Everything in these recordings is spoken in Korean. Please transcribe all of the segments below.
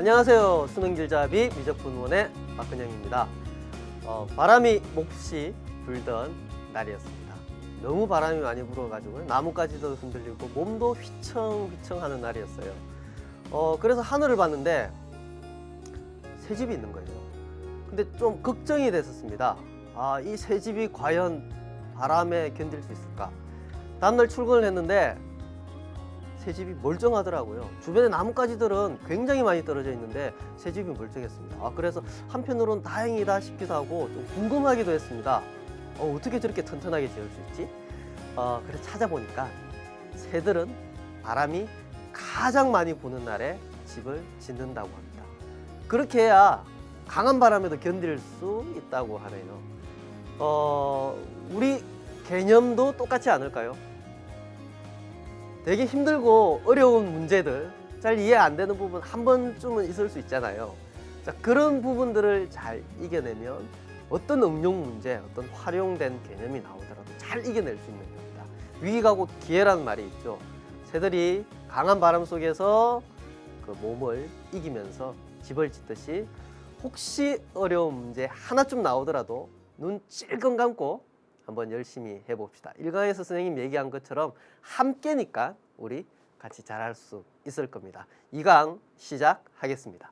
안녕하세요. 수능길잡이 미적분원의 박근영입니다. 바람이 몹시 불던 날이었습니다. 너무 바람이 많이 불어가지고 나뭇가지도 흔들리고 몸도 휘청휘청하는 날이었어요. 그래서 하늘을 봤는데 새집이 있는 거예요. 근데 좀 걱정이 됐었습니다. 이 새집이 과연 바람에 견딜 수 있을까? 다음날 출근을 했는데 새집이 멀쩡하더라고요. 주변에 나뭇가지들은 굉장히 많이 떨어져 있는데 새집이 멀쩡했습니다. 그래서 한편으로는 다행이다 싶기도 하고 좀 궁금하기도 했습니다. 어떻게 저렇게 튼튼하게 지을 수 있지? 그래서 찾아보니까 새들은 바람이 가장 많이 부는 날에 집을 짓는다고 합니다. 그렇게 해야 강한 바람에도 견딜 수 있다고 하네요. 우리 개념도 똑같지 않을까요? 되게 힘들고 어려운 문제들, 잘 이해 안 되는 부분 한 번쯤은 있을 수 있잖아요. 자, 그런 부분들을 잘 이겨내면 어떤 응용 문제, 어떤 활용된 개념이 나오더라도 잘 이겨낼 수 있는 겁니다. 위기가 곧 기회라는 말이 있죠. 새들이 강한 바람 속에서 그 몸을 이기면서 집을 짓듯이 혹시 어려운 문제 하나쯤 나오더라도 눈 찔끔 감고 한번 열심히 해봅시다. 1강에서 선생님 얘기한 것처럼 함께니까 우리 같이 잘할 수 있을 겁니다. 2강 시작하겠습니다.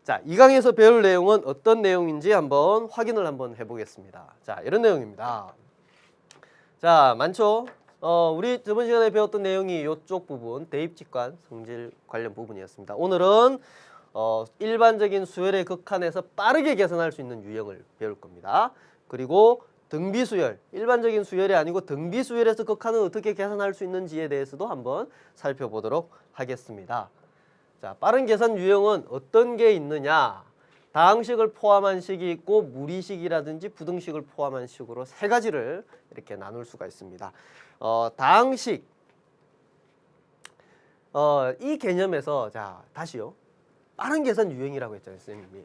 자, 2강에서 배울 내용은 어떤 내용인지 한번 확인을 한번 해보겠습니다. 자, 이런 내용입니다. 자, 많죠? 우리 저번 시간에 배웠던 내용이 이쪽 부분, 대입직관 성질 관련 부분이었습니다. 오늘은 일반적인 수열의 극한에서 빠르게 계산할 수 있는 유형을 배울 겁니다. 그리고 등비수열, 일반적인 수열이 아니고 등비수열에서 극한은 어떻게 계산할 수 있는지에 대해서도 한번 살펴보도록 하겠습니다. 자, 빠른 계산 유형은 어떤 게 있느냐? 다항식을 포함한 식이 있고 무리식이라든지 부등식을 포함한 식으로 세 가지를 이렇게 나눌 수가 있습니다. 다항식, 이 개념에서 자 다시요. 빠른 계산 유형이라고 했잖아요, 선생님이.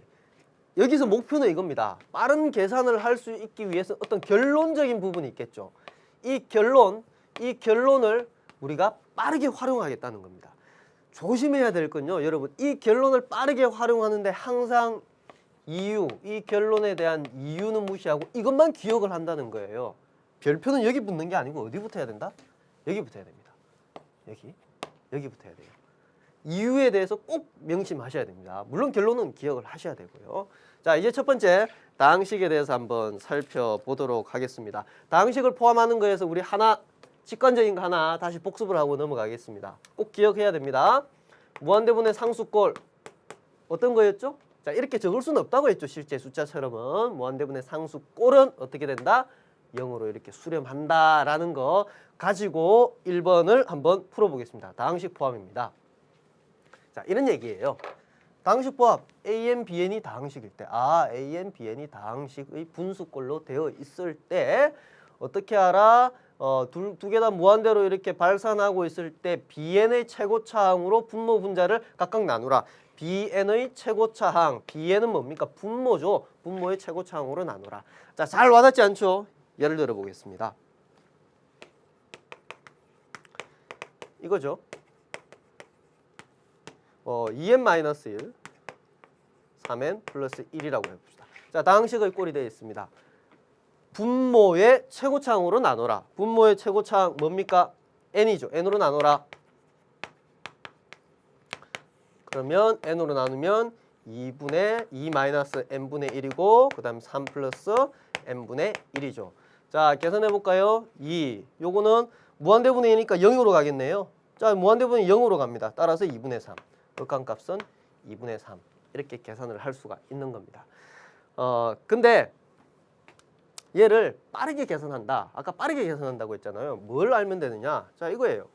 여기서 목표는 이겁니다. 빠른 계산을 할 수 있기 위해서 어떤 결론적인 부분이 있겠죠. 이 결론을 우리가 빠르게 활용하겠다는 겁니다. 조심해야 될 건요, 여러분. 이 결론을 빠르게 활용하는데 항상 이 결론에 대한 이유는 무시하고 이것만 기억을 한다는 거예요. 별표는 여기 붙는 게 아니고 어디부터 해야 된다? 여기부터 해야 됩니다. 여기부터 해야 돼요. 이유에 대해서 꼭 명심하셔야 됩니다. 물론 결론은 기억을 하셔야 되고요. 자, 이제 첫 번째 다항식에 대해서 한번 살펴보도록 하겠습니다. 다항식을 포함하는 거에서 우리 하나, 직관적인 거 하나 다시 복습을 하고 넘어가겠습니다. 꼭 기억해야 됩니다. 무한대분의 상수꼴 어떤 거였죠? 자, 이렇게 적을 수는 없다고 했죠. 실제 숫자처럼은. 무한대분의 상수꼴은 어떻게 된다? 0으로 이렇게 수렴한다라는 거 가지고 1번을 한번 풀어보겠습니다. 다항식 포함입니다. 자, 이런 얘기예요. 다항식 포함 AN, BN이 다항식일 때 AN, BN이 다항식의 분수꼴로 되어 있을 때 어떻게 알아? 두 개 다 무한대로 이렇게 발산하고 있을 때 BN의 최고차항으로 분모 분자를 각각 나누라. BN의 최고차항, BN은 뭡니까? 분모죠. 분모의 최고차항으로 나누라. 자, 잘 와닿지 않죠? 예를 들어 보겠습니다. 이거죠. 2n-1, 3n 플러스 1이라고 해봅시다. 자, 다항식의 꼴이 되어 있습니다. 분모의 최고차항으로 나눠라. 분모의 최고차항 뭡니까? n이죠. n으로 나눠라. 그러면 n으로 나누면 2분의 2-n분의 1이고 그 다음 3 플러스 n분의 1이죠. 자, 계산해 볼까요? 2. 요거는 무한대분의 2니까 0으로 가겠네요. 자, 무한대분의 0으로 갑니다. 따라서 2분의 3. 극한값은 2분의 3 이렇게 계산을 할 수가 있는 겁니다. 근데 얘를 빠르게 계산한다. 아까 빠르게 계산한다고 했잖아요. 뭘 알면 되느냐? 자, 이거예요.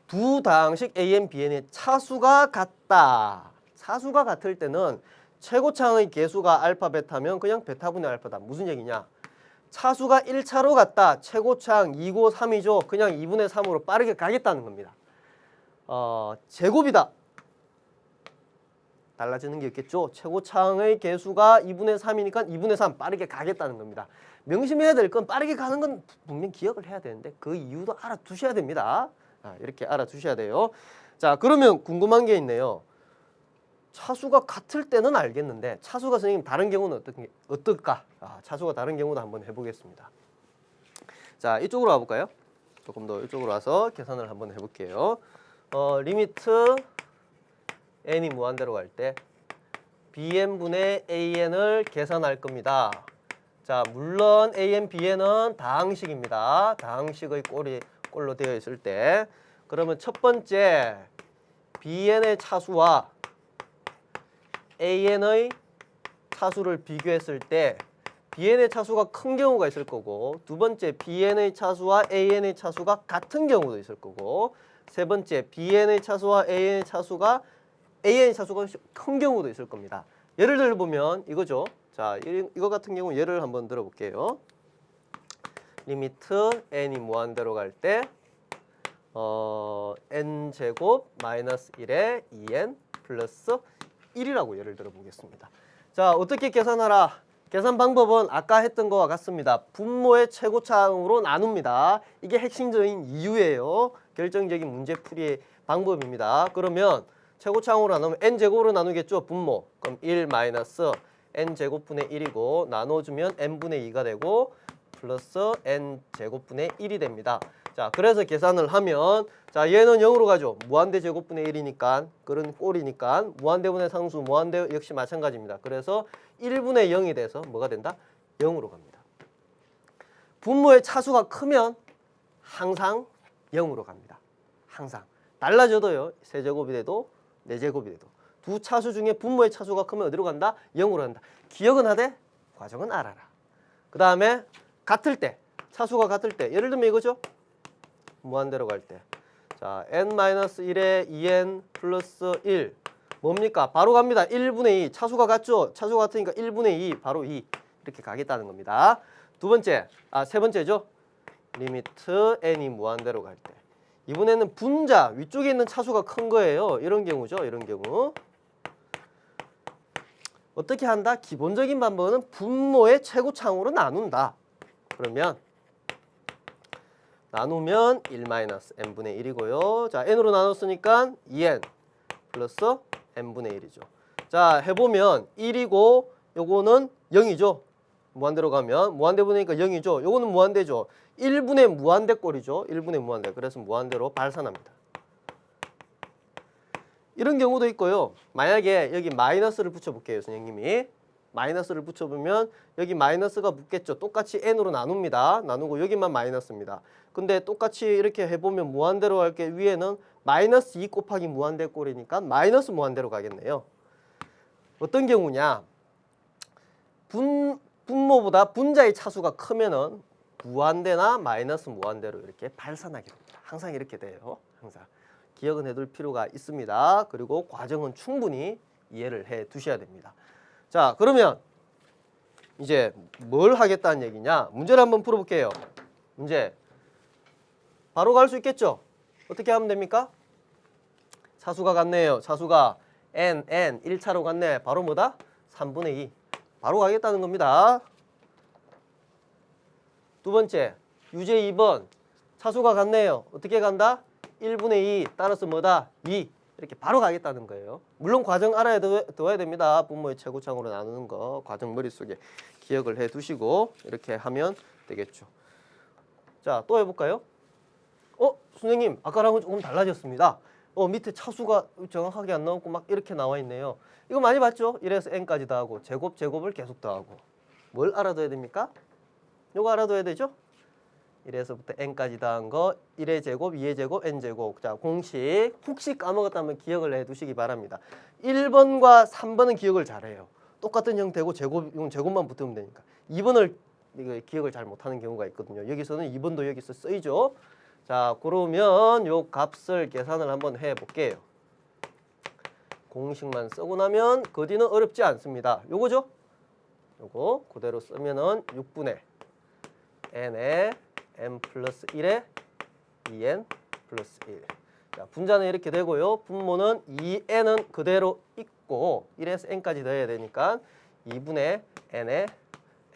두 다항식 AN, BN의 차수가 같다. 차수가 같을 때는 최고차항의 개수가 알파, 베타면 그냥 베타분의 알파다. 무슨 얘기냐? 차수가 1차로 같다. 최고차항 2고 3이죠. 그냥 2분의 3으로 빠르게 가겠다는 겁니다. 제곱이다. 달라지는 게 있겠죠. 최고차항의 개수가 2분의 3이니까 2분의 3 빠르게 가겠다는 겁니다. 명심해야 될 건 빠르게 가는 건 분명 기억을 해야 되는데 그 이유도 알아두셔야 됩니다. 이렇게 알아두셔야 돼요. 자, 그러면 궁금한 게 있네요. 차수가 같을 때는 알겠는데 차수가 선생님 다른 경우는 어떨까? 차수가 다른 경우도 한번 해보겠습니다. 자, 이쪽으로 와볼까요? 조금 더 이쪽으로 와서 계산을 한번 해볼게요. 리미트 n이 무한대로 갈 때 bn분의 an을 계산할 겁니다. 자, 물론 an, bn은 다항식입니다. 다항식의 꼴로 되어 있을 때 그러면 첫 번째 bn의 차수와 an의 차수를 비교했을 때 bn의 차수가 큰 경우가 있을 거고 두 번째 bn의 차수와 an의 차수가 같은 경우도 있을 거고 세 번째 bn의 차수와 an의 차수가 큰 경우도 있을 겁니다. 예를 들어보면 이거죠. 자, 이거 같은 경우 예를 한번 들어볼게요. 리미트 n이 무한대로 갈 때 n제곱 마이너스 1에 2n 플러스 1이라고 예를 들어보겠습니다. 자, 어떻게 계산하라? 계산 방법은 아까 했던 거와 같습니다. 분모의 최고차항으로 나눕니다. 이게 핵심적인 이유예요. 결정적인 문제풀이의 방법입니다. 그러면 최고차항으로 나누면 n제곱으로 나누겠죠. 분모. 그럼 1 마이너스 n제곱분의 1이고 나눠주면 n분의 2가 되고 플러스 n제곱분의 1이 됩니다. 자, 그래서 계산을 하면 자, 얘는 0으로 가죠. 무한대 제곱분의 1이니까 그런 꼴이니까 무한대분의 상수 무한대 역시 마찬가지입니다. 그래서 1분의 0이 돼서 뭐가 된다? 0으로 갑니다. 분모의 차수가 크면 항상 0으로 갑니다. 항상. 달라져도요. 세제곱이 돼도 4제곱이 돼도 두 차수 중에 분모의 차수가 크면 어디로 간다? 0으로 간다. 기억은 하되 과정은 알아라. 그 다음에 같을 때 차수가 같을 때 예를 들면 이거죠. 무한대로 갈 때 자 n-1에 2n 플러스 1 뭡니까? 바로 갑니다. 1분의 2 차수가 같죠? 차수가 같으니까 1분의 2 바로 2 이렇게 가겠다는 겁니다. 세 번째죠. 리미트 n이 무한대로 갈 때 이번에는 분자 위쪽에 있는 차수가 큰 거예요. 이런 경우죠. 이런 경우 어떻게 한다? 기본적인 방법은 분모의 최고차항으로 나눈다. 그러면 나누면 1-n분의 1이고요. 자, n으로 나눴으니까 2n 플러스 n분의 1이죠. 자, 해보면 1이고 요거는 0이죠. 무한대로 가면 무한대분이니까 0이죠. 요거는 무한대죠. 1분의 무한대 꼴이죠. 1분의 무한대. 그래서 무한대로 발산합니다. 이런 경우도 있고요. 만약에 여기 마이너스를 붙여볼게요. 선생님이. 마이너스를 붙여보면 여기 마이너스가 붙겠죠. 똑같이 n으로 나눕니다. 나누고 여기만 마이너스입니다. 근데 똑같이 이렇게 해보면 무한대로 할 게 위에는 마이너스 2 곱하기 무한대 꼴이니까 마이너스 무한대로 가겠네요. 어떤 경우냐. 분모보다 분자의 차수가 크면은 무한대나 마이너스 무한대로 이렇게 발산하게 됩니다. 항상 이렇게 돼요. 항상. 기억은 해둘 필요가 있습니다. 그리고 과정은 충분히 이해를 해 두셔야 됩니다. 자, 그러면 이제 뭘 하겠다는 얘기냐? 문제를 한번 풀어볼게요. 문제. 바로 갈 수 있겠죠? 어떻게 하면 됩니까? 차수가 같네요. 차수가 n, 1차로 갔네. 바로 뭐다? 3분의 2. 바로 가겠다는 겁니다. 두 번째, 유제 2번. 차수가 같네요. 어떻게 간다? 1분의 2. 따라서 뭐다? 2. 이렇게 바로 가겠다는 거예요. 물론 과정 알아야 둬야 됩니다. 분모의 최고차항으로 나누는 거 과정 머릿속에 기억을 해 두시고 이렇게 하면 되겠죠. 자, 또 해볼까요? 선생님 아까랑은 조금 달라졌습니다. 밑에 차수가 정확하게 안 나오고 막 이렇게 나와 있네요. 이거 많이 봤죠? 1에서 n까지 더하고 제곱을 계속 더하고 뭘 알아둬야 됩니까? 요거 알아둬야 되죠? 1에서부터 n까지 더한 거 1의 제곱, 2의 제곱, n제곱. 자, 공식. 혹시 까먹었다면 기억을 해두시기 바랍니다. 1번과 3번은 기억을 잘해요. 똑같은 형태고 이건 제곱만 붙으면 되니까. 2번을 기억을 잘 못하는 경우가 있거든요. 여기서는 2번도 여기서 쓰이죠. 자, 그러면 요 값을 계산을 한번 해볼게요. 공식만 쓰고 나면 그 뒤는 어렵지 않습니다. 요거죠? 요거 그대로 쓰면은 6분의 n에 n 플러스 1에 2n 플러스 1. 자, 분자는 이렇게 되고요. 분모는 2n은 그대로 있고 1에서 n까지 더해야 되니까 2분의 n에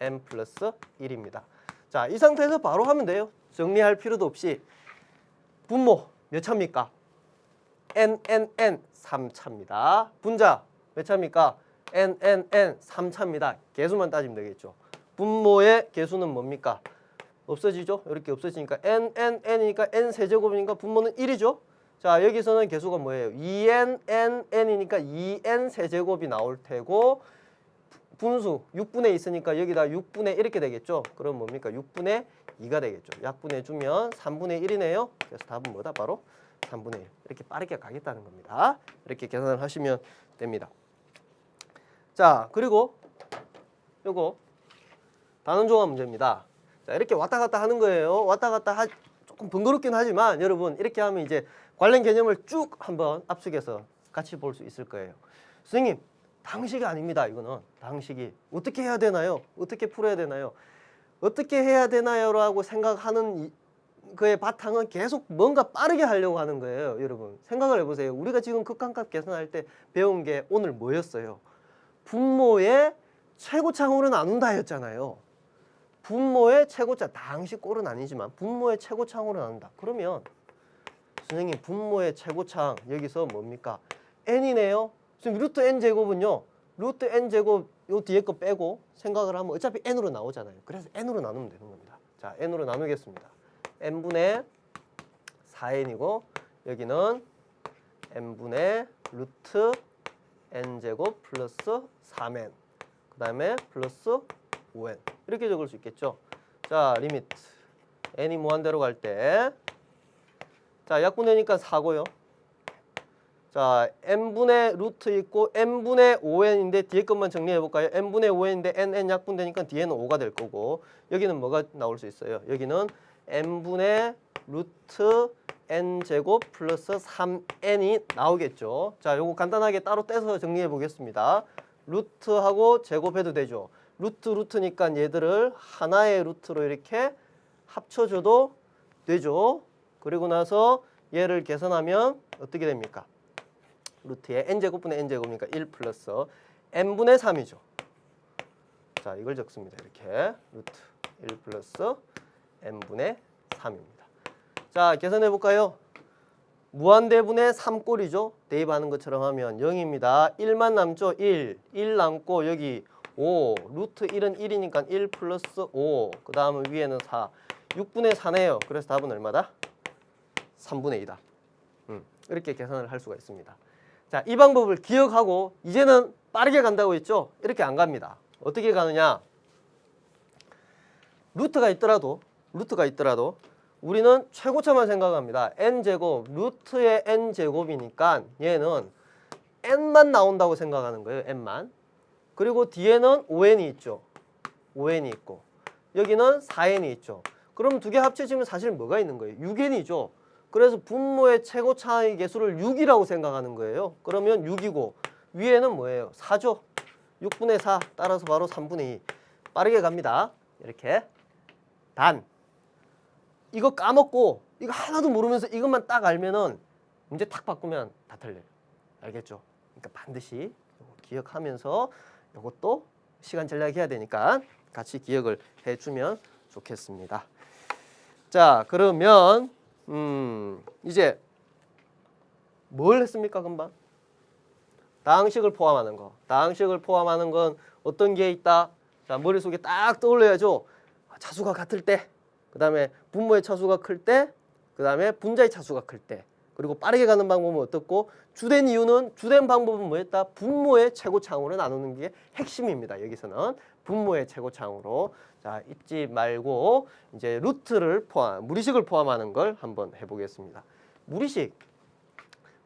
n 플러스 1입니다. 자, 이 상태에서 바로 하면 돼요. 정리할 필요도 없이. 분모 몇 차입니까? n 3차입니다. 분자 몇 차입니까? n 3차입니다. 개수만 따지면 되겠죠. 분모의 개수는 뭡니까? 없어지죠? 이렇게 없어지니까 n이니까 n 세제곱이니까 분모는 1이죠? 자, 여기서는 개수가 뭐예요? 2n이니까 2n 세제곱이 나올 테고 분수 6분의 있으니까 여기다 6분의 이렇게 되겠죠? 그럼 뭡니까? 6분의 2가 되겠죠. 약분해 주면 3분의 1이네요. 그래서 답은 뭐다? 바로 3분의 1. 이렇게 빠르게 가겠다는 겁니다. 이렇게 계산을 하시면 됩니다. 자, 그리고 요거 단원조합 문제입니다. 자, 이렇게 왔다 갔다 하는 거예요. 왔다 갔다 조금 번거롭긴 하지만 여러분 이렇게 하면 이제 관련 개념을 쭉 한번 압축해서 같이 볼 수 있을 거예요. 선생님, 당식이 아닙니다. 이거는 당식이 어떻게 해야 되나요? 어떻게 풀어야 되나요? 어떻게 해야 되나요라고 생각하는 그의 바탕은 계속 뭔가 빠르게 하려고 하는 거예요. 여러분 생각을 해보세요. 우리가 지금 극한값 계산할 때 배운 게 오늘 뭐였어요? 분모의 최고차항으로 나눈다였잖아요. 분모의 최고차, 당식 꼴은 아니지만 분모의 최고차항으로 나눈다. 그러면 선생님 분모의 최고차항 여기서 뭡니까? n이네요. 지금 루트 n 제곱은요. 루트 n 제곱 요 뒤에 거 빼고 생각을 하면 어차피 n으로 나오잖아요. 그래서 n으로 나누면 되는 겁니다. 자, n으로 나누겠습니다. n분의 4n이고 여기는 n분의 루트 n 제곱 플러스 3n 그 다음에 플러스 5n 이렇게 적을 수 있겠죠. 자, 리미트 n이 무한대로 갈 때 자, 약분되니까 4고요. 자, n분의 루트 있고 n분의 5n인데 뒤에 것만 정리해 볼까요? n분의 5n인데 n 약분되니까 뒤에는 5가 될 거고 여기는 뭐가 나올 수 있어요? 여기는 n분의 루트 n제곱 플러스 3n이 나오겠죠. 자, 요거 간단하게 따로 떼서 정리해 보겠습니다. 루트하고 제곱해도 되죠. 루트니까 얘들을 하나의 루트로 이렇게 합쳐줘도 되죠. 그리고 나서 얘를 계산하면 어떻게 됩니까? 루트에 n제곱분의 n제곱이니까 1 플러스 n분의 3이죠. 자, 이걸 적습니다. 이렇게 루트 1 플러스 n분의 3입니다. 자, 계산해 볼까요? 무한대분의 3꼴이죠. 대입하는 것처럼 하면 0입니다. 1만 남죠. 1 남고 여기 5 루트 1은 1이니까 1 플러스 5 그 다음은 위에는 4 6분의 4네요. 그래서 답은 얼마다? 3분의 2다. 이렇게 계산을 할 수가 있습니다. 자, 이 방법을 기억하고 이제는 빠르게 간다고 했죠? 이렇게 안 갑니다. 어떻게 가느냐? 루트가 있더라도 우리는 최고차만 생각합니다. n제곱, 루트의 n제곱이니까 얘는 n만 나온다고 생각하는 거예요. n만. 그리고 뒤에는 5n이 있죠. 5n이 있고 여기는 4n이 있죠. 그럼 두 개 합쳐지면 사실 뭐가 있는 거예요? 6n이죠. 그래서 분모의 최고차의 개수를 6이라고 생각하는 거예요. 그러면 6이고 위에는 뭐예요? 4죠. 6분의 4 따라서 바로 3분의 2. 빠르게 갑니다. 이렇게. 단 이거 까먹고 이거 하나도 모르면서 이것만 딱 알면은 문제 탁 바꾸면 다 틀려요. 알겠죠? 그러니까 반드시 이거 기억하면서 이것도 시간 전략해야 되니까 같이 기억을 해주면 좋겠습니다. 자, 그러면 이제 뭘 했습니까? 금방 다항식을 포함하는 거. 다항식을 포함하는 건 어떤 게 있다? 자, 머릿속에 딱 떠올려야죠. 차수가 같을 때, 그 다음에 분모의 차수가 클 때, 그 다음에 분자의 차수가 클 때. 그리고 빠르게 가는 방법은 어떻고, 주된 방법은 뭐였다? 분모의 최고차항으로 나누는 게 핵심입니다. 여기서는 분모의 최고차항으로. 자, 잊지 말고 이제 루트를 무리식을 포함하는 걸 한번 해보겠습니다. 무리식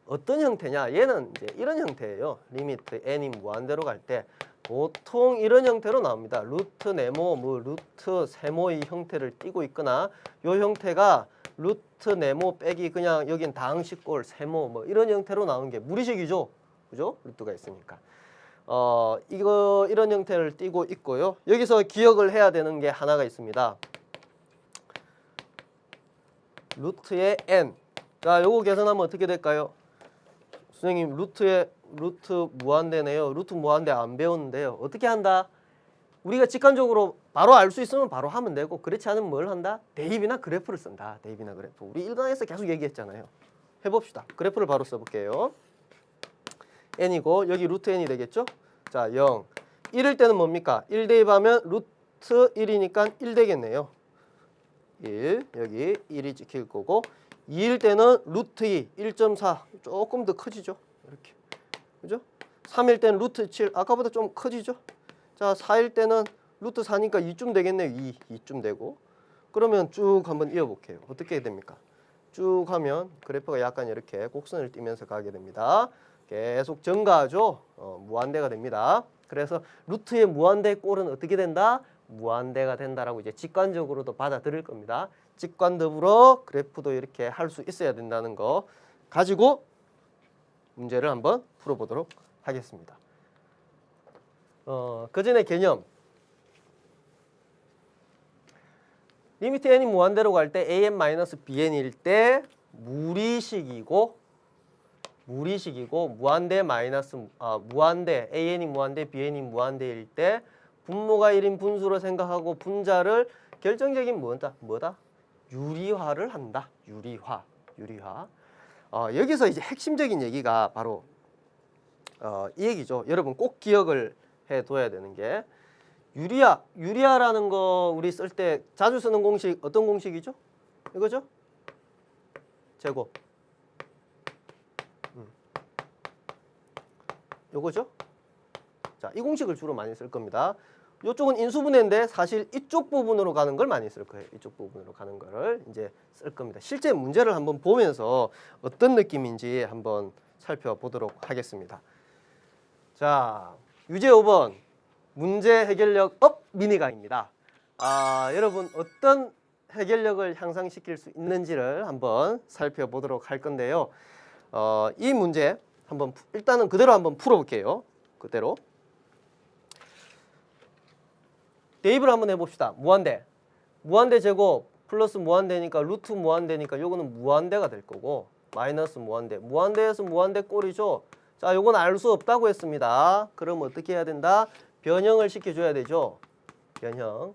어떤 형태냐? 얘는 이제 이런 형태예요. 리미트 n이 무한대로 갈 때 보통 이런 형태로 나옵니다. 루트 네모, 루트 세모의 형태를 띠고 있거나 이 형태가 루트 네모 빼기 그냥 여긴 다항식꼴 세모 이런 형태로 나오는 게 무리식이죠. 그죠? 루트가 있으니까. 이런 형태를 띠고 있고요. 여기서 기억을 해야 되는 게 하나가 있습니다. 루트의 n. 자, 요거 계산하면 어떻게 될까요? 선생님, 루트 무한대네요. 루트 무한대 안 배웠는데요. 어떻게 한다? 우리가 직관적으로 바로 알 수 있으면 바로 하면 되고, 그렇지 않으면 뭘 한다? 대입이나 그래프를 쓴다. 대입이나 그래프. 우리 1강에서 계속 얘기했잖아요. 해봅시다. 그래프를 바로 써볼게요. n이고 여기 루트 n이 되겠죠? 자, 0. 1일 때는 뭡니까? 1 대입하면 루트 1이니까 1 되겠네요. 1, 여기 1이 찍힐 거고 2일 때는 루트 2, 1.4 조금 더 커지죠? 이렇게. 그죠? 3일 때는 루트 7, 아까보다 좀 커지죠? 자, 4일 때는 루트 4니까 2쯤 되겠네요. 2쯤 되고. 그러면 쭉 한번 이어볼게요. 어떻게 됩니까? 쭉 하면 그래프가 약간 이렇게 곡선을 띠면서 가게 됩니다. 계속 증가하죠? 무한대가 됩니다. 그래서 루트의 무한대 꼴은 어떻게 된다? 무한대가 된다라고 이제 직관적으로도 받아들일 겁니다. 직관적으로 그래프도 이렇게 할 수 있어야 된다는 거 가지고 문제를 한번 풀어보도록 하겠습니다. 그 전에 개념. 리미트 n이 무한대로 갈 때 an-bn일 때 무리식이고 무한대 an이 무한대 bn이 무한대일 때 분모가 1인 분수로 생각하고 분자를 결정적인 뭐다? 유리화를 한다. 유리화. 여기서 이제 핵심적인 얘기가 바로 이 얘기죠. 여러분 꼭 기억을 해둬야 되는 게 유리화라는 거 우리 쓸 때 자주 쓰는 공식 어떤 공식이죠? 이거죠? 제곱. 요거죠? 자, 이 공식을 주로 많이 쓸 겁니다. 이쪽은 인수분해인데 사실 이쪽 부분으로 가는 걸 많이 쓸 거예요. 이쪽 부분으로 가는 거를 이제 쓸 겁니다. 실제 문제를 한번 보면서 어떤 느낌인지 한번 살펴보도록 하겠습니다. 자, 유제 5번 문제 해결력 업 미니 강의입니다. 여러분 어떤 해결력을 향상시킬 수 있는지를 한번 살펴보도록 할 건데요. 이 문제 한번 일단은 그대로 한번 풀어볼게요. 그대로. 대입을 한번 해봅시다. 무한대 제곱 플러스 무한대니까 루트 무한대니까 요거는 무한대가 될 거고 마이너스 무한대에서 무한대 꼴이죠. 자, 요건 알 수 없다고 했습니다. 그럼 어떻게 해야 된다? 변형을 시켜줘야 되죠. 변형.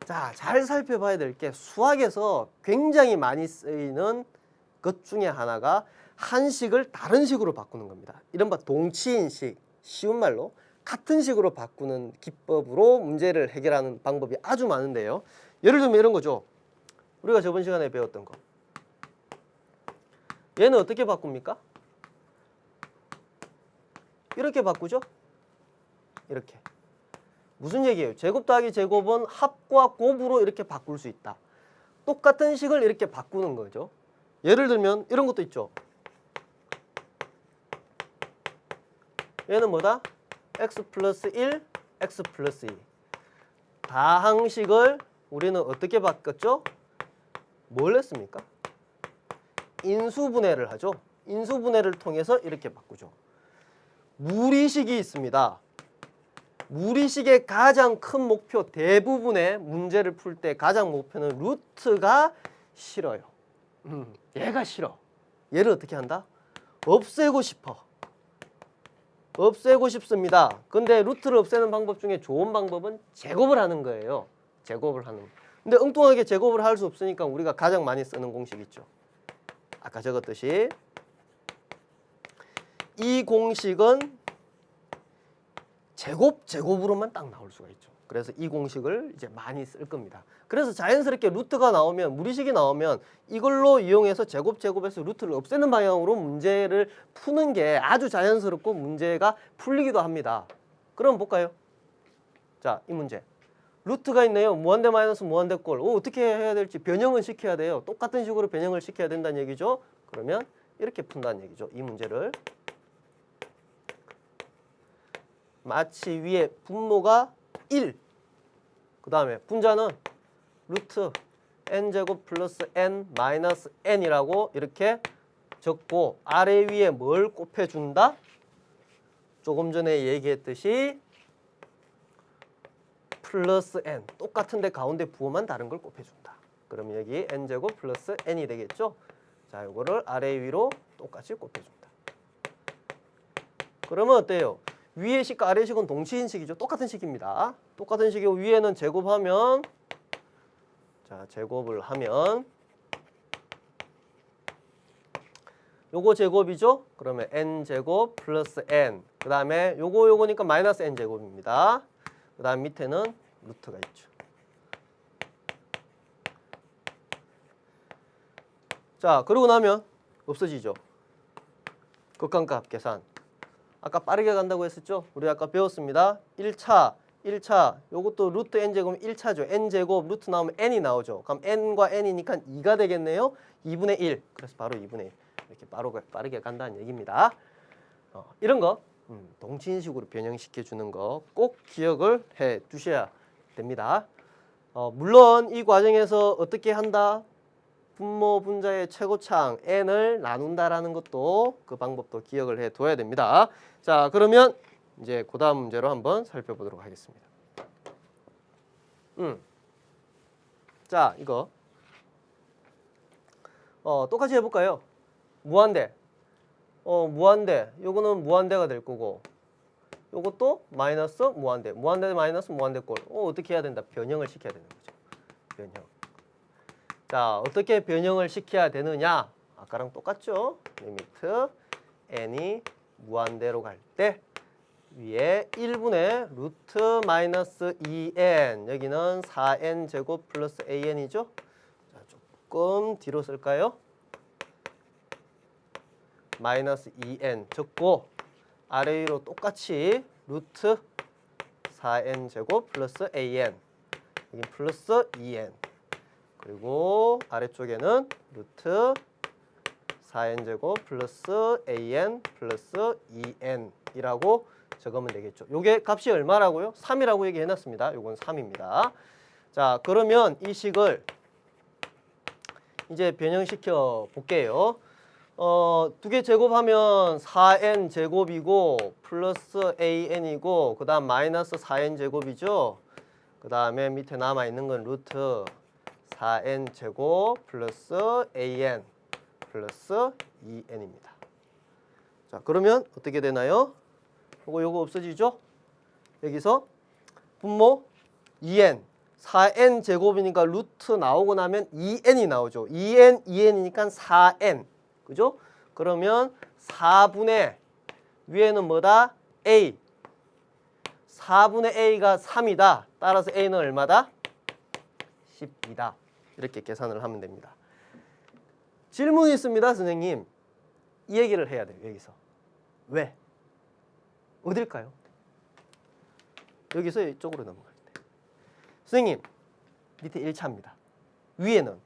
자, 잘 살펴봐야 될 게 수학에서 굉장히 많이 쓰이는 것 중에 하나가 한 식을 다른 식으로 바꾸는 겁니다. 이른바 동치인식, 쉬운 말로 같은 식으로 바꾸는 기법으로 문제를 해결하는 방법이 아주 많은데요. 예를 들면 이런 거죠. 우리가 저번 시간에 배웠던 거. 얘는 어떻게 바꿉니까? 이렇게 바꾸죠? 이렇게. 무슨 얘기예요? 제곱 더하기 제곱은 합과 곱으로 이렇게 바꿀 수 있다. 똑같은 식을 이렇게 바꾸는 거죠. 예를 들면 이런 것도 있죠. 얘는 뭐다? x 플러스 1, x 플러스 2. 다항식을 우리는 어떻게 바꿨죠? 뭘 했습니까? 인수분해를 하죠. 인수분해를 통해서 이렇게 바꾸죠. 무리식이 있습니다. 무리식의 가장 큰 목표, 대부분의 문제를 풀 때 가장 목표는 루트가 싫어요. 얘가 싫어. 얘를 어떻게 한다? 없애고 싶어. 없애고 싶습니다. 근데 루트를 없애는 방법 중에 좋은 방법은 제곱을 하는 거예요. 제곱을 하는. 근데 엉뚱하게 제곱을 할 수 없으니까 우리가 가장 많이 쓰는 공식 있죠. 아까 적었듯이 이 공식은 제곱으로만 딱 나올 수가 있죠. 그래서 이 공식을 이제 많이 쓸 겁니다. 그래서 자연스럽게 루트가 나오면, 무리식이 나오면 이걸로 이용해서 제곱에서 루트를 없애는 방향으로 문제를 푸는 게 아주 자연스럽고 문제가 풀리기도 합니다. 그럼 볼까요? 자, 이 문제. 루트가 있네요. 무한대 마이너스 무한대 꼴. 어떻게 해야 될지 변형을 시켜야 돼요. 똑같은 식으로 변형을 시켜야 된다는 얘기죠. 그러면 이렇게 푼다는 얘기죠. 이 문제를. 마치 위에 분모가 1. 그 다음에 분자는 루트 n제곱 플러스 n 마이너스 n이라고 이렇게 적고 아래 위에 뭘 곱해준다? 조금 전에 얘기했듯이 플러스 n. 똑같은데 가운데 부호만 다른 걸 곱해준다. 그럼 여기 n제곱 플러스 n이 되겠죠? 자, 이거를 아래 위로 똑같이 곱해준다. 그러면 어때요? 위의 식과 아래 식은 동치인식이죠. 똑같은 식입니다. 똑같은 식이고 위에는 제곱하면, 자, 제곱을 하면 요거 제곱이죠? 그러면 n제곱 플러스 n. 그 다음에 요거니까 마이너스 n제곱입니다. 그 다음 밑에는 루트가 있죠. 자, 그러고 나면 없어지죠. 극한값 계산. 아까 빠르게 간다고 했었죠? 우리 아까 배웠습니다. 1차 요것도 루트 n제곱 1차죠. n제곱 루트 나오면 n이 나오죠. 그럼 n과 n이니까 2가 되겠네요. 2분의 1. 그래서 바로 2분의 1. 이렇게 빠르게 간다는 얘기입니다. 이런 거 동치인식으로 변형시켜 주는 거 꼭 기억을 해 두셔야 됩니다. 물론 이 과정에서 어떻게 한다? 분모 분자의 최고창 n을 나눈다라는 것도 그 방법도 기억을 해 둬야 됩니다. 자, 그러면 이제 그 다음 문제로 한번 살펴보도록 하겠습니다. 자, 이거 똑같이 해볼까요? 무한대. 무한대. 요거는 무한대가 될 거고 요것도 마이너스 무한대. 무한대 마이너스 무한대 꼴. 어떻게 해야 된다? 변형을 시켜야 되는 거죠. 변형. 자, 어떻게 변형을 시켜야 되느냐? 아까랑 똑같죠? 리미트 n이 무한대로 갈 때 위에 1분의 루트 마이너스 2n 여기는 4n 제곱 플러스 an이죠? 자, 조금 뒤로 쓸까요? 마이너스 2n 적고 아래 위로 똑같이 루트 4n 제곱 플러스 an 여기 플러스 2n 그리고 아래쪽에는 루트 4n 제곱 플러스 an 플러스 2n이라고 적으면 되겠죠. 요게 값이 얼마라고요? 3이라고 얘기해 놨습니다. 요건 3입니다. 자, 그러면 이 식을 이제 변형시켜 볼게요. 두 개 제곱하면 4n 제곱이고 플러스 an이고 그 다음 마이너스 4n 제곱이죠. 그 다음에 밑에 남아있는 건 루트 4n 제곱 플러스 an 플러스 2n입니다. 자, 그러면 어떻게 되나요? 요거 없어지죠? 여기서 분모 2n 4n 제곱이니까 루트 나오고 나면 2n이 나오죠. 2n이니까 4n 그죠? 그러면 4분의 위에는 뭐다? a 4분의 a가 3이다. 따라서 a는 얼마다? 10이다. 이렇게 계산을 하면 됩니다. 질문이 있습니다, 선생님. 이 얘기를 해야 돼요, 여기서. 왜? 어딜까요? 여기서 이쪽으로 넘어갈 때. 선생님, 밑에 1차입니다. 위에는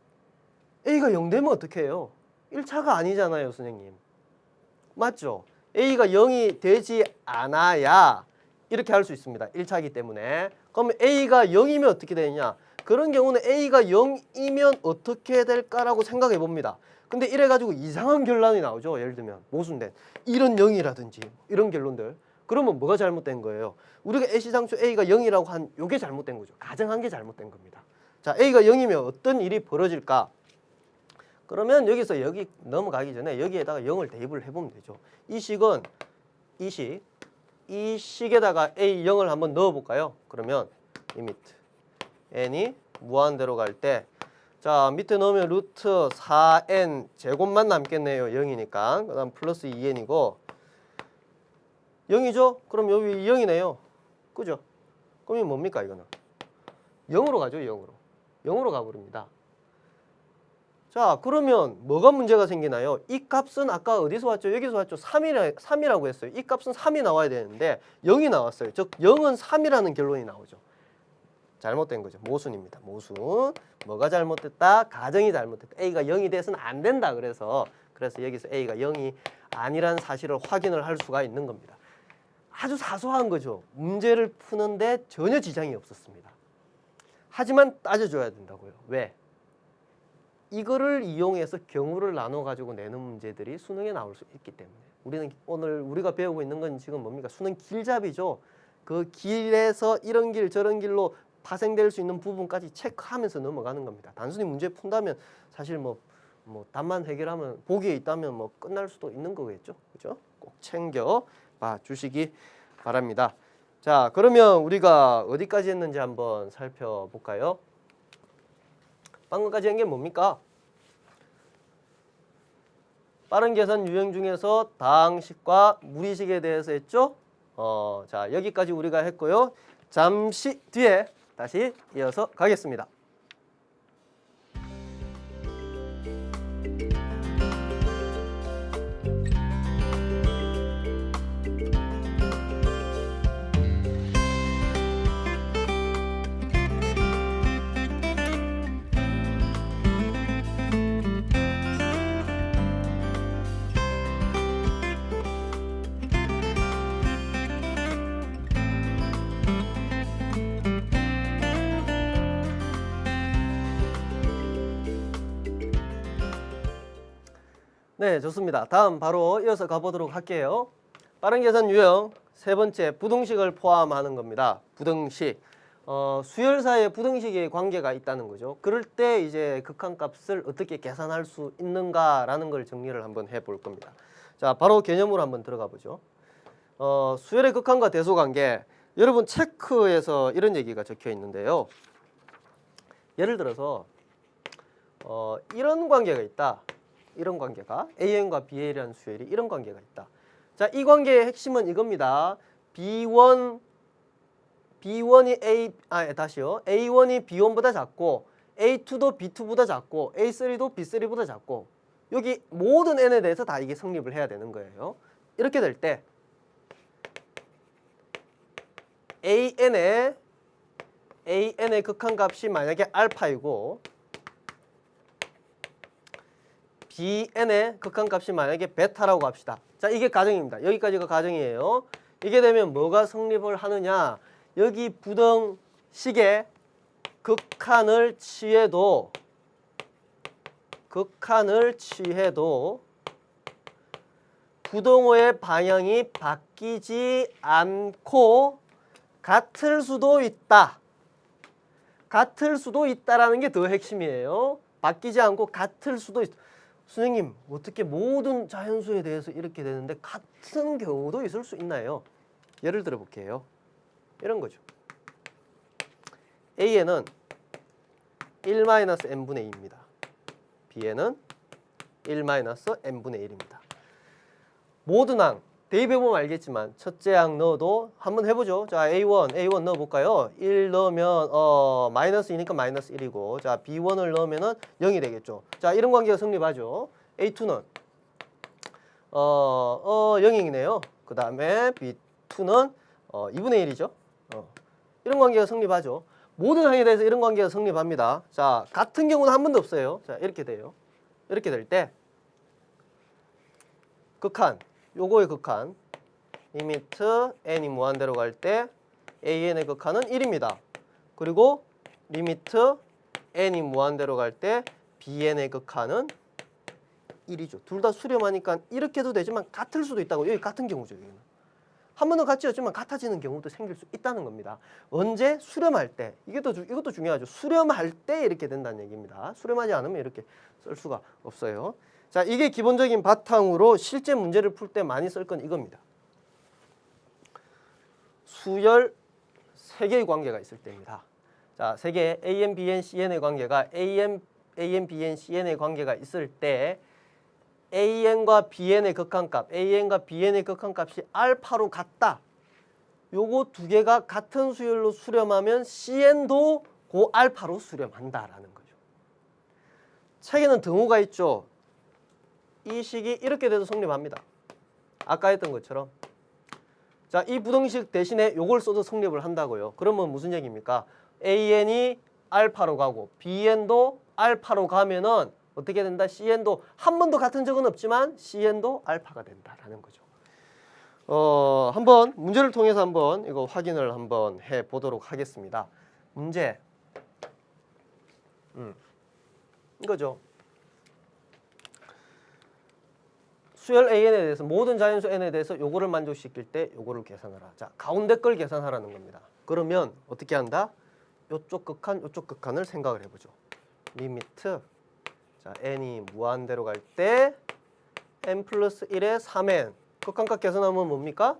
a가 0 되면 어떻게 해요? 1차가 아니잖아요, 선생님. 맞죠? a가 0이 되지 않아야 이렇게 할 수 있습니다. 1차이기 때문에. 그러면 a가 0이면 어떻게 되느냐? 그런 경우는 a가 0이면 어떻게 될까라고 생각해 봅니다. 근데 이래가지고 이상한 결론이 나오죠. 예를 들면 모순된 이런 0이라든지 이런 결론들. 그러면 뭐가 잘못된 거예요? 우리가 애시당초 a가 0이라고 한 요게 잘못된 거죠. 가정한 게 잘못된 겁니다. 자, a가 0이면 어떤 일이 벌어질까? 그러면 여기서 여기 넘어가기 전에 여기에다가 0을 대입을 해보면 되죠. 이 식은 이 식에다가 a 0을 한번 넣어볼까요? 그러면 리미트 n이 무한대로 갈 때 자, 밑에 넣으면 루트 4n 제곱만 남겠네요. 0이니까. 그 다음 플러스 2n이고 0이죠? 그럼 여기 0이네요. 그죠? 그럼 이게 뭡니까 이거는? 0으로 가죠. 0으로 가버립니다. 자, 그러면 뭐가 문제가 생기나요? 이 값은 아까 어디서 왔죠? 여기서 왔죠? 3이라고 했어요. 이 값은 3이 나와야 되는데 0이 나왔어요. 즉 0은 3이라는 결론이 나오죠. 잘못된 거죠. 모순입니다. 모순. 뭐가 잘못됐다? 가정이 잘못됐다. a가 0이 돼서는 안 된다. 그래서 여기서 a가 0이 아니란 사실을 확인을 할 수가 있는 겁니다. 아주 사소한 거죠. 문제를 푸는데 전혀 지장이 없었습니다. 하지만 따져줘야 된다고요. 왜? 이거를 이용해서 경우를 나눠 가지고 내는 문제들이 수능에 나올 수 있기 때문에 우리는 오늘 우리가 배우고 있는 건 지금 뭡니까? 수능 길잡이죠. 그 길에서 이런 길 저런 길로 파생될 수 있는 부분까지 체크하면서 넘어가는 겁니다. 단순히 문제 푼다면 사실 뭐 답만 해결하면 보기에 있다면 뭐 끝날 수도 있는 거겠죠. 그죠? 꼭 챙겨 봐 주시기 바랍니다. 자, 그러면 우리가 어디까지 했는지 한번 살펴볼까요? 방금까지 한 게 뭡니까? 빠른 계산 유형 중에서 다항식과 무리식에 대해서 했죠. 자, 여기까지 우리가 했고요. 잠시 뒤에 다시 이어서 가겠습니다. 네, 좋습니다. 다음 바로 이어서 가보도록 할게요. 빠른 계산 유형 세 번째, 부등식을 포함하는 겁니다. 부등식. 수열 사이에 부등식의 관계가 있다는 거죠. 그럴 때 이제 극한값을 어떻게 계산할 수 있는가라는 걸 정리를 한번 해볼 겁니다. 자, 바로 개념으로 한번 들어가 보죠. 수열의 극한과 대소 관계. 여러분 체크에서 이런 얘기가 적혀 있는데요. 예를 들어서 이런 관계가 있다. 이런 관계가 AN과 BA라는 수열이 이런 관계가 있다. 자, 이 관계의 핵심은 이겁니다. A1이 B1보다 작고 A2도 B2보다 작고 A3도 B3보다 작고 여기 모든 n에 대해서 다 이게 성립을 해야 되는 거예요. 이렇게 될 때 AN의 극한값이 만약에 알파이고 BN의 극한값이 만약에 베타라고 합시다. 자, 이게 가정입니다. 여기까지가 가정이에요. 이게 되면 뭐가 성립을 하느냐? 여기 부등식의 극한을 취해도 부등호의 방향이 바뀌지 않고 같을 수도 있다. 같을 수도 있다라는 게 더 핵심이에요. 바뀌지 않고 같을 수도 있다. 선생님, 어떻게 모든 자연수에 대해서 이렇게 되는데 같은 경우도 있을 수 있나요? 예를 들어 볼게요. 이런 거죠. A에는 1-n분의 2입니다. B에는 1-n분의 1입니다. 모든 항, 대입해보면 알겠지만 첫째 항 넣어도 한번 해보죠. 자, A1 넣어볼까요? 1 넣으면 마이너스2니까 마이너스 1이고 자, B1을 넣으면 0이 되겠죠. 자, 이런 관계가 성립하죠. A2는 0이네요. 그 다음에 B2는 2분의 1이죠. 이런 관계가 성립하죠. 모든 항에 대해서 이런 관계가 성립합니다. 자, 같은 경우는 한 번도 없어요. 자, 이렇게 돼요. 이렇게 될 때 극한, 요거의 극한 리미트 n이 무한대로 갈 때 AN의 극한은 1입니다. 그리고 리미트 n이 무한대로 갈 때 BN의 극한은 1이죠. 둘 다 수렴하니까 이렇게도 되지만 같을 수도 있다고. 여기 같은 경우죠. 여기는. 한 번은 같지 않지만 같아지는 경우도 생길 수 있다는 겁니다. 언제? 수렴할 때. 이것도 중요하죠. 수렴할 때 이렇게 된다는 얘기입니다. 수렴하지 않으면 이렇게 쓸 수가 없어요. 자, 이게 기본적인 바탕으로 실제 문제를 풀 때 많이 쓸 건 이겁니다. 수열 3개의 관계가 있을 때입니다. 자, 3개 AN, BN, CN의 관계가 AN, BN, CN의 관계가 있을 때 AN과 BN의 극한값, AN과 BN의 극한값이 알파로 같다. 요거 두 개가 같은 수열로 수렴하면 CN도 고알파로 수렴한다라는 거죠. 책에는 등호가 있죠. 이 식이 이렇게 돼도 성립합니다. 아까 했던 것처럼. 자, 이 부등식 대신에 요걸 써도 성립을 한다고요. 그러면 무슨 얘기입니까? AN이 알파로 가고 BN도 알파로 가면은 어떻게 된다? CN도 한 번도 같은 적은 없지만 CN도 알파가 된다라는 거죠. 한번 문제를 통해서 한번 이거 확인을 한번 해 보도록 하겠습니다. 문제. 이거죠. 수열 AN에 대해서 모든 자연수 N에 대해서 요거를 만족시킬 때 요거를 계산하라. 자, 가운데 걸 계산하라는 겁니다. 그러면 어떻게 한다? 요쪽 극한을 생각을 해보죠. 리미트 자, n이 무한대로 갈 때 n 플러스 1에 3n 극한값 계산하면 뭡니까?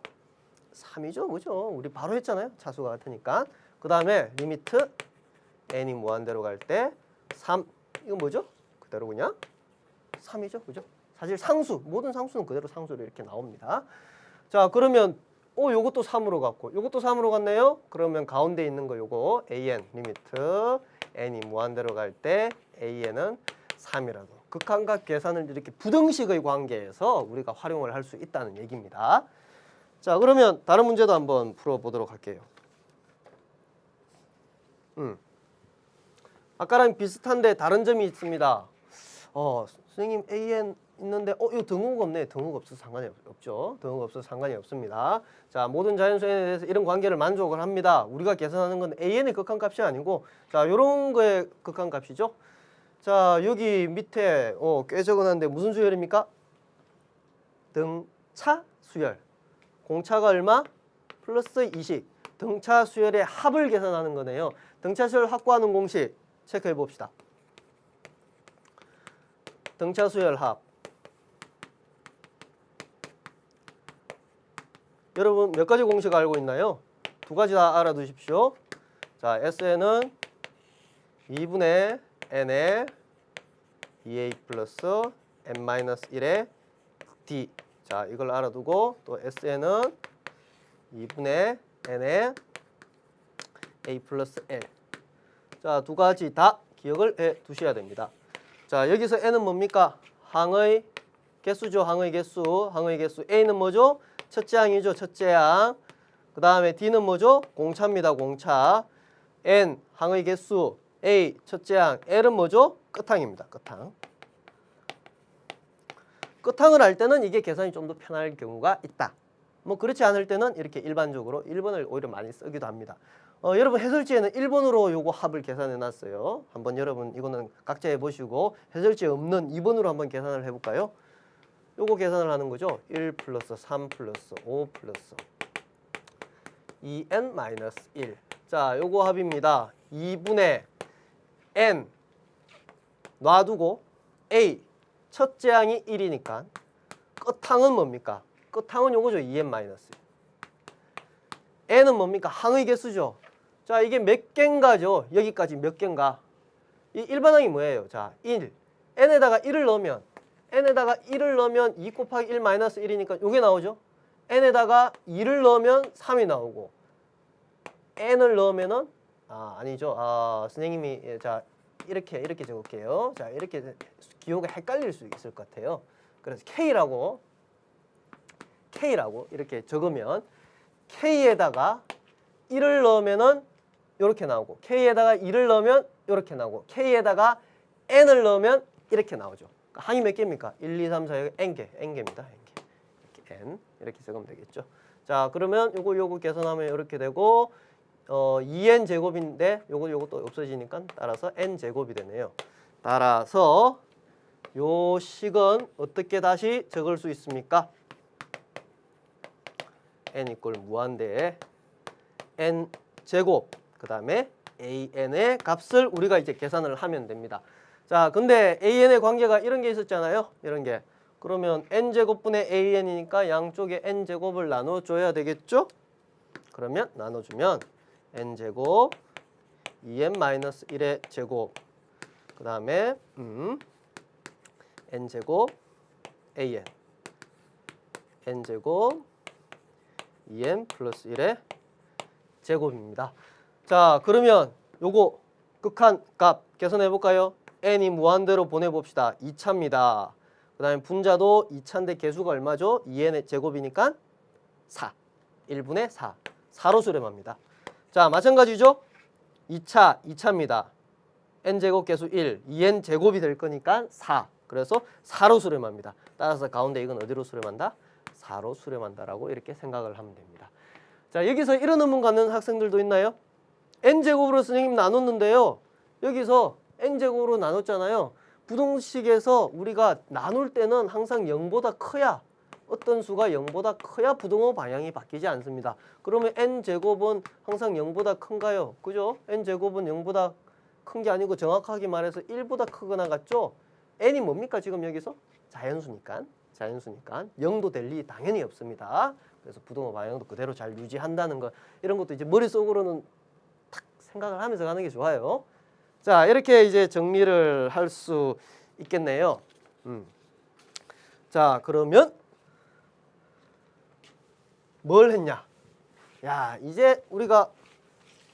3이죠. 그죠? 우리 바로 했잖아요. 차수가 같으니까. 그 다음에 리미트 n이 무한대로 갈 때 3 이건 뭐죠? 그대로 그냥 3이죠. 그죠? 사실 상수, 모든 상수는 그대로 상수로 이렇게 나옵니다. 자, 그러면 요것도 3으로 갔고 요것도 3으로 갔네요. 그러면 가운데 있는 거 요거 an 리미트 n이 무한대로 갈 때 an은 3이라고. 극한각 계산을 이렇게 부등식의 관계에서 우리가 활용을 할 수 있다는 얘기입니다. 자, 그러면 다른 문제도 한번 풀어보도록 할게요. 아까랑 비슷한데 다른 점이 있습니다. 선생님 an 있는데 이거 등호가 없네. 등호가 없어서 상관이 없죠. 등호가 없어서 상관이 없습니다. 자, 모든 자연수 n에 대해서 이런 관계를 만족을 합니다. 우리가 계산하는 건 an의 극한값이 아니고 자, 요런 거의 극한값이죠. 자, 여기 밑에 꽤 적어놨는데 무슨 수열입니까? 등차 수열. 공차가 얼마? 플러스 20. 등차 수열의 합을 계산하는 거네요. 등차 수열 확보하는 공식 체크해 봅시다. 등차 수열 합. 여러분 몇 가지 공식 알고 있나요? 두 가지 다 알아두십시오. 자, SN은 2분의 n의 2a 플러스 n-1의 d. 자, 이걸 알아두고 또 SN은 2분의 n의 a 플러스 l. 자, 두 가지 다 기억을 해 두셔야 됩니다. 자, 여기서 n은 뭡니까? 항의 개수죠. 항의 개수. 항의 개수. a는 뭐죠? 첫째 항이죠. 첫째 항. 그 다음에 d는 뭐죠? 공차입니다. 공차. n 항의 개수. a 첫째 항. l은 뭐죠? 끝항입니다. 끝항. 끝항을 할 때는 이게 계산이 좀 더 편할 경우가 있다. 뭐 그렇지 않을 때는 이렇게 일반적으로 1번을 오히려 많이 쓰기도 합니다. 여러분 해설지에는 1번으로 요거 합을 계산해 놨어요. 한번 여러분 이거는 각자 해보시고 해설지에 없는 2번으로 한번 계산을 해볼까요? 요거 계산을 하는 거죠. 1 플러스 3 플러스 5 플러스 2n 마이너스 1. 자, 요거 합입니다. 2분의 n 놔두고 a 첫째 항이 1이니까 끝항은 뭡니까? 끝항은 요거죠. 2n 마이너스 1. n은 뭡니까? 항의 개수죠. 자, 이게 몇 개인가죠? 여기까지 몇 개인가? 이 일반항이 뭐예요? 자, 1. n에다가 1을 넣으면 2 곱하기 1 마이너스 1이니까 요게 나오죠. n에다가 2를 넣으면 3이 나오고 n을 넣으면은 아니죠. 선생님이 자, 이렇게 적을게요. 자, 이렇게 기호가 헷갈릴 수 있을 것 같아요. 그래서 K라고 이렇게 적으면 K에다가 1을 넣으면은 이렇게 나오고 K에다가 2를 넣으면 이렇게 나오고 K에다가 N을 넣으면 이렇게 나오죠. 그러니까 항이 몇 개입니까? 1, 2, 3, 4, N개입니다. N개. 이렇게 N 이렇게 적으면 되겠죠. 자, 그러면 요거 계산하면 이렇게 되고 2n 제곱인데 요거 또 없어지니까 따라서 n 제곱이 되네요. 따라서 요 식은 어떻게 다시 적을 수 있습니까? n 이꼴 무한대에 n 제곱 그 다음에 an의 값을 우리가 이제 계산을 하면 됩니다. 자, 근데 an의 관계가 이런 게 있었잖아요. 이런 게. 그러면 n 제곱분의 an이니까 양쪽에 n 제곱을 나눠줘야 되겠죠? 그러면 나눠주면 n 제곱 2n-1의 제곱 그 다음에 n 제곱 an n 제곱 2n 플러스 1의 제곱입니다. 자, 그러면 요거 극한 값 계산해 볼까요? n이 무한대로 보내봅시다. 2차입니다. 그 다음에 분자도 2차인데 개수가 얼마죠? 2n의 제곱이니까 4. 1분의 4. 4로 수렴합니다. 자, 마찬가지죠? 2차입니다. n제곱 개수 1, 2n 제곱이 될 거니까 4. 그래서 4로 수렴합니다. 따라서 가운데 이건 어디로 수렴한다? 4로 수렴한다라고 이렇게 생각을 하면 됩니다. 자, 여기서 이런 의문 갖는 학생들도 있나요? n제곱으로 선생님 나눴는데요. 여기서 n제곱으로 나눴잖아요. 부등식에서 우리가 나눌 때는 항상 0보다 커야 어떤 수가 0보다 커야 부등호 방향이 바뀌지 않습니다. 그러면 n제곱은 항상 0보다 큰가요? 그죠? n제곱은 0보다 큰 게 아니고 정확하게 말해서 1보다 크거나 같죠? n이 뭡니까 지금 여기서? 자연수니까 0도 될 리 당연히 없습니다. 그래서 부등호 방향도 그대로 잘 유지한다는 거 이런 것도 이제 머릿속으로는 탁 생각을 하면서 가는 게 좋아요. 자, 이렇게 이제 정리를 할 수 있겠네요. 자, 그러면 뭘 했냐? 야, 이제 우리가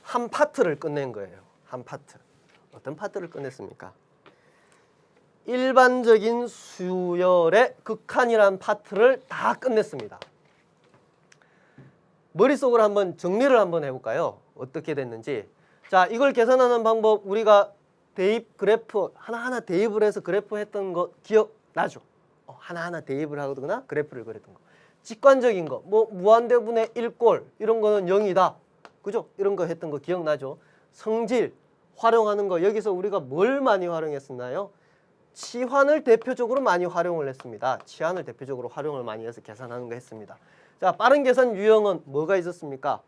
한 파트를 끝낸 거예요. 한 파트. 어떤 파트를 끝냈습니까? 일반적인 수열의 극한이라는 파트를 다 끝냈습니다. 머릿속으로 한번 정리를 한번 해볼까요? 어떻게 됐는지. 자, 이걸 계산하는 방법 우리가 대입 그래프 하나하나 대입을 해서 그래프 했던 거 기억나죠? 하나하나 대입을 하거나 그래프를 그렸던 거. 직관적인 거, 뭐 무한대분의 1꼴 이런 거는 0이다. 그죠? 이런 거 했던 거 기억나죠? 성질 활용하는 거 여기서 우리가 뭘 많이 활용했었나요? 치환을 대표적으로 많이 활용을 했습니다. 치환을 대표적으로 활용을 많이 해서 계산하는 거 했습니다. 자, 빠른 계산 유형은 뭐가 있었습니까?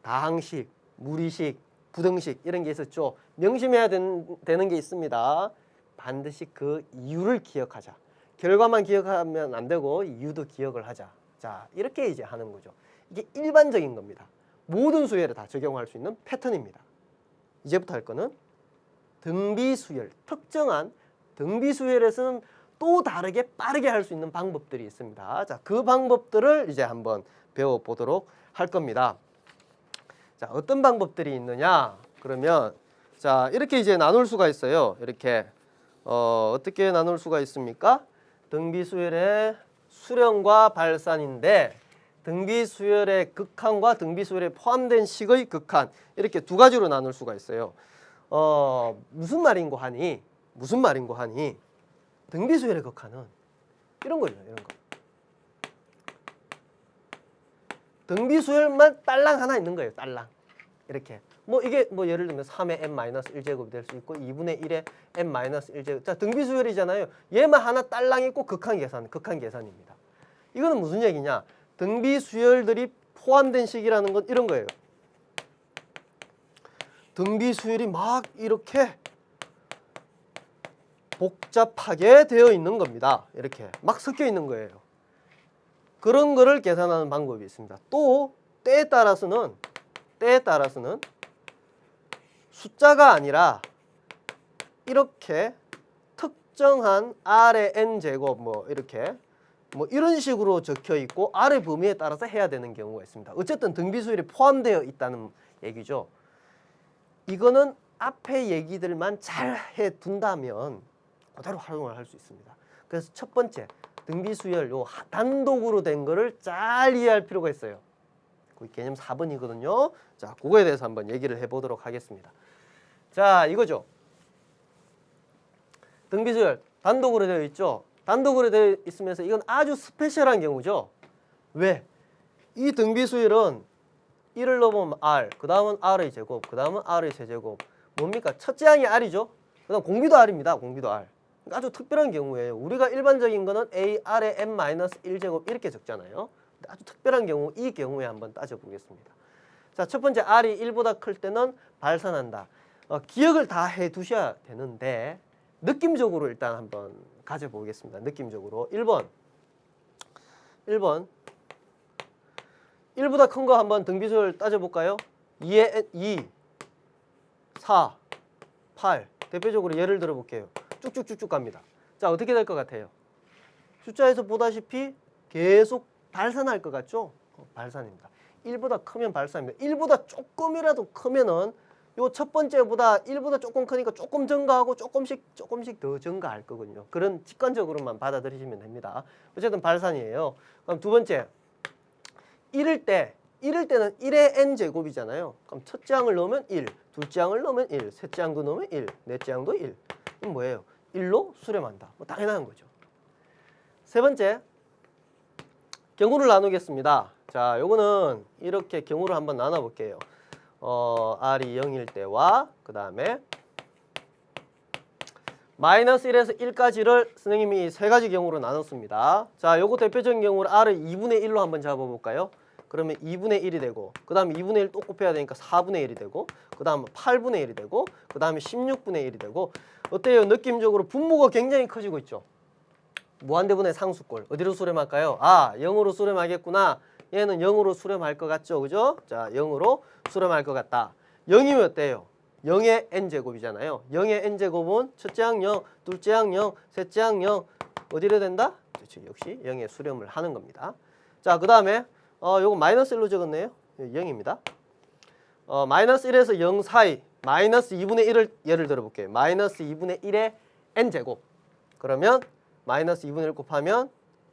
다항식, 무리식, 부등식 이런 게 있었죠. 명심해야 되는 게 있습니다. 반드시 그 이유를 기억하자. 결과만 기억하면 안 되고 이유도 기억을 하자. 자, 이렇게 이제 하는 거죠. 이게 일반적인 겁니다. 모든 수열에 다 적용할 수 있는 패턴입니다. 이제부터 할 거는 등비수열, 특정한 등비수열에서는 또 다르게 빠르게 할 수 있는 방법들이 있습니다. 자, 그 방법들을 이제 한번 배워보도록 할 겁니다. 자, 어떤 방법들이 있느냐? 그러면 자, 이렇게 이제 나눌 수가 있어요. 이렇게 어떻게 나눌 수가 있습니까? 등비수열의 수렴과 발산인데 등비수열의 극한과 등비수열에 포함된 식의 극한 이렇게 두 가지로 나눌 수가 있어요. 무슨 말인고 하니 등비수열의 극한은 이런 거예요. 이런 거. 등비수열만 딸랑 하나 있는 거예요. 딸랑. 이렇게. 뭐 이게 뭐 예를 들면 3의 n-1제곱이 될 수 있고 2분의 1의 n-1제곱. 자, 등비수열이잖아요. 얘만 하나 딸랑 있고 극한 계산입니다. 이거는 무슨 얘기냐? 등비수열들이 포함된 식이라는 건 이런 거예요. 등비수열이 막 이렇게 복잡하게 되어 있는 겁니다. 이렇게 막 섞여 있는 거예요. 그런 거를 계산하는 방법이 있습니다. 또 때에 따라서는 숫자가 아니라 이렇게 특정한 R의 n제곱 뭐 이렇게 뭐 이런 식으로 적혀 있고 R의 범위에 따라서 해야 되는 경우가 있습니다. 어쨌든 등비수열이 포함되어 있다는 얘기죠. 이거는 앞에 얘기들만 잘 해둔다면 그대로 활용을 할 수 있습니다. 그래서 첫 번째 등비수열 요 단독으로 된 거를 잘 이해할 필요가 있어요. 그 개념 4번이거든요. 자, 그거에 대해서 한번 얘기를 해보도록 하겠습니다. 자, 이거죠. 등비수열 단독으로 되어 있죠. 단독으로 되어 있으면서 이건 아주 스페셜한 경우죠. 왜? 이 등비수열은 1을 넣으면 R, 그 다음은 R의 제곱, 그 다음은 R의 세제곱. 뭡니까? 첫째 항이 R이죠. 그 다음 공비도 R입니다. 공비도 R. 아주 특별한 경우예요. 우리가 일반적인 거는 AR의 n-1제곱 이렇게 적잖아요. 아주 특별한 경우, 이 경우에 한번 따져보겠습니다. 자, 첫 번째 R이 1보다 클 때는 발산한다. 기억을 다 해두셔야 되는데 느낌적으로 일단 한번 가져보겠습니다. 느낌적으로 1번 1보다 큰 거 한번 등비수열 따져볼까요? 2에 2, 4, 8 대표적으로 예를 들어볼게요. 쭉쭉쭉쭉 갑니다. 자, 어떻게 될 것 같아요? 숫자에서 보다시피 계속 발산할 것 같죠? 발산입니다. 1보다 크면 발산입니다. 1보다 조금이라도 크면은 요 첫 번째보다 1보다 조금 크니까 조금 증가하고 조금씩 더 증가할 거거든요. 그런 직관적으로만 받아들이시면 됩니다. 어쨌든 발산이에요. 그럼 두 번째 1일 때는 1의 n제곱이잖아요. 그럼 첫째 항을 넣으면 1, 둘째 항을 넣으면 1, 셋째 항도 넣으면 1, 넷째 항도 1. 이건 뭐예요? 1로 수렴한다. 뭐 당연한 거죠. 세 번째 경우를 나누겠습니다. 자, 요거는 이렇게 경우를 한번 나눠볼게요. R이 0일 때와 그 다음에 마이너스 1에서 1까지를 선생님이 세 가지 경우로 나눴습니다. 자, 요거 대표적인 경우를 R을 2분의 1로 한번 잡아볼까요? 그러면 2분의 1이 되고 그 다음에 2분의 1 또 곱해야 되니까 4분의 1이 되고 그 다음에 8분의 1이 되고 그 다음에 16분의 1이 되고 어때요? 느낌적으로 분모가 굉장히 커지고 있죠. 무한대분의 상수꼴 어디로 수렴할까요? 아, 0으로 수렴하겠구나. 얘는 0으로 수렴할 것 같죠, 그죠? 자, 0으로 수렴할 것 같다. 0이면 어때요? 0의 n제곱이잖아요. 0의 n제곱은 첫째 항 0, 둘째 항 0, 셋째 항 0, 어디로 된다? 그렇지. 역시 0에 수렴을 하는 겁니다. 자, 그 다음에 요거 마이너스 1로 적었네요. 0입니다. 마이너스 1에서 0 사이 마이너스 2분의 1을 예를 들어볼게요. 마이너스 2분의 1의 n제곱. 그러면 마이너스 2분의 1 곱하면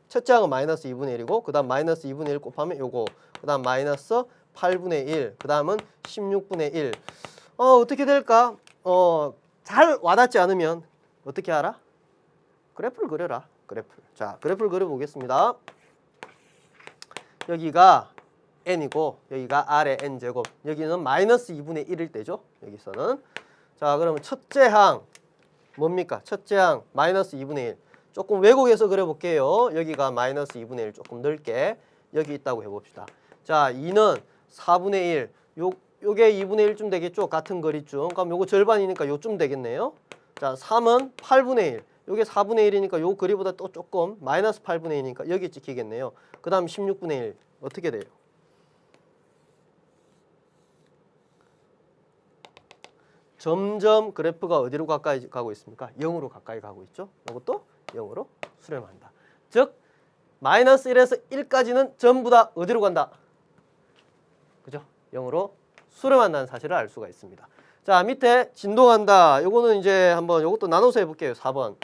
첫째 항은 마이너스 2분의 1이고 그 다음 마이너스 2분의 1 곱하면 요거 그 다음 마이너스 8분의 1 그 다음은 16분의 1 어떻게 될까? 잘 와닿지 않으면 어떻게 하라? 그래프를 그려라. 그래프. 자, 그래프를 그려보겠습니다. 여기가 n이고 여기가 r의 n제곱 여기는 마이너스 2분의 1일 때죠. 여기서는 자 그러면 첫째 항 뭡니까? 첫째 항 마이너스 2분의 1 조금 왜곡해서 그려볼게요. 여기가 마이너스 2분의 1 조금 넓게 여기 있다고 해봅시다. 자 2는 4분의 1 요게 2분의 1쯤 되겠죠. 같은 거리쯤. 그럼 요거 절반이니까 요쯤 되겠네요. 자 3은 8분의 1 요게 4분의 1이니까 요 거리보다 또 조금 마이너스 8분의 1이니까 여기 찍히겠네요. 그 다음 16분의 1 어떻게 돼요? 점점 그래프가 어디로 가까이 가고 있습니까? 0으로 가까이 가고 있죠. 이것도 0으로 수렴한다. 즉 마이너스 1에서 1까지는 전부 다 어디로 간다? 그죠? 0으로 수렴한다는 사실을 알 수가 있습니다. 자 밑에 진동한다. 요거는 이제 한번 요것도 나눠서 해볼게요. 4번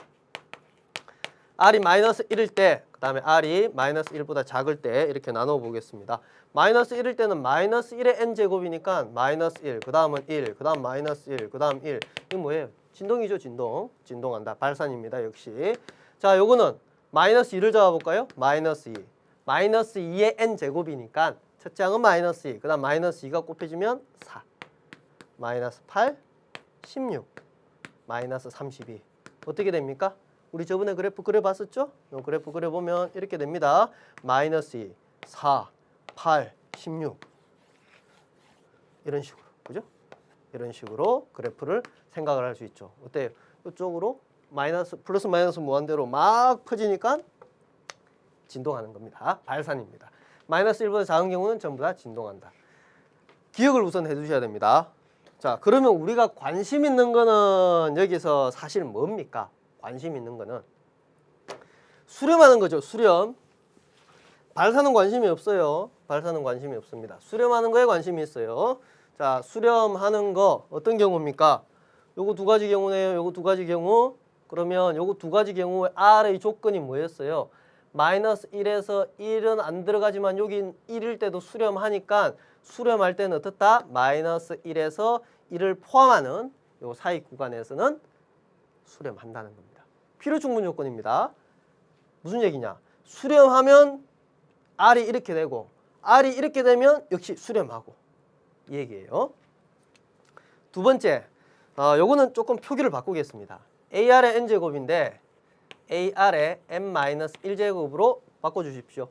R이 마이너스 1일 때 그 다음에 R이 마이너스 1보다 작을 때 이렇게 나눠 보겠습니다. 마이너스 1일 때는 마이너스 1의 n제곱이니까 마이너스 1, 그 다음은 1, 그 다음 마이너스 1, 그 다음 1. 이게 뭐예요? 진동이죠, 진동. 진동한다. 발산입니다, 역시. 자, 요거는 마이너스 2를 잡아볼까요? 마이너스 2. 마이너스 2의 n제곱이니까 첫째 항은 마이너스 2, 그 다음 마이너스 2가 곱해지면 4. 마이너스 8, 16, 마이너스 32. 어떻게 됩니까? 우리 저번에 그래프 그려봤었죠? 이 그래프 그려보면 이렇게 됩니다. 마이너스 2, 4, 8, 16 이런 식으로, 그죠? 이런 식으로 그래프를 생각을 할 수 있죠. 어때요? 이쪽으로 마이너스, 플러스 마이너스 무한대로 막 퍼지니까 진동하는 겁니다. 발산입니다. 마이너스 1보다 작은 경우는 전부 다 진동한다. 기억을 우선 해두셔야 됩니다. 자, 그러면 우리가 관심 있는 거는 여기서 사실 뭡니까? 관심 있는 거는 수렴하는 거죠. 수렴. 발산은 관심이 없어요. 발산은 관심이 없습니다. 수렴하는 거에 관심이 있어요. 자, 수렴하는 거 어떤 경우입니까? 요거 두 가지 경우네요. 요거 두 가지 경우. 그러면 요거 두 가지 경우의 R의 조건이 뭐였어요? 마이너스 1에서 1은 안 들어가지만 여긴 1일 때도 수렴하니까 수렴할 때는 어떻다? 마이너스 1에서 1을 포함하는 요 사이 구간에서는 수렴한다는 겁니다. 필요 충분 요건입니다. 무슨 얘기냐? 수렴하면 R이 이렇게 되고 R이 이렇게 되면 역시 수렴하고 이 얘기예요. 두 번째, 요거는 조금 표기를 바꾸겠습니다. AR의 n제곱인데 AR의 n-1제곱으로 바꿔주십시오.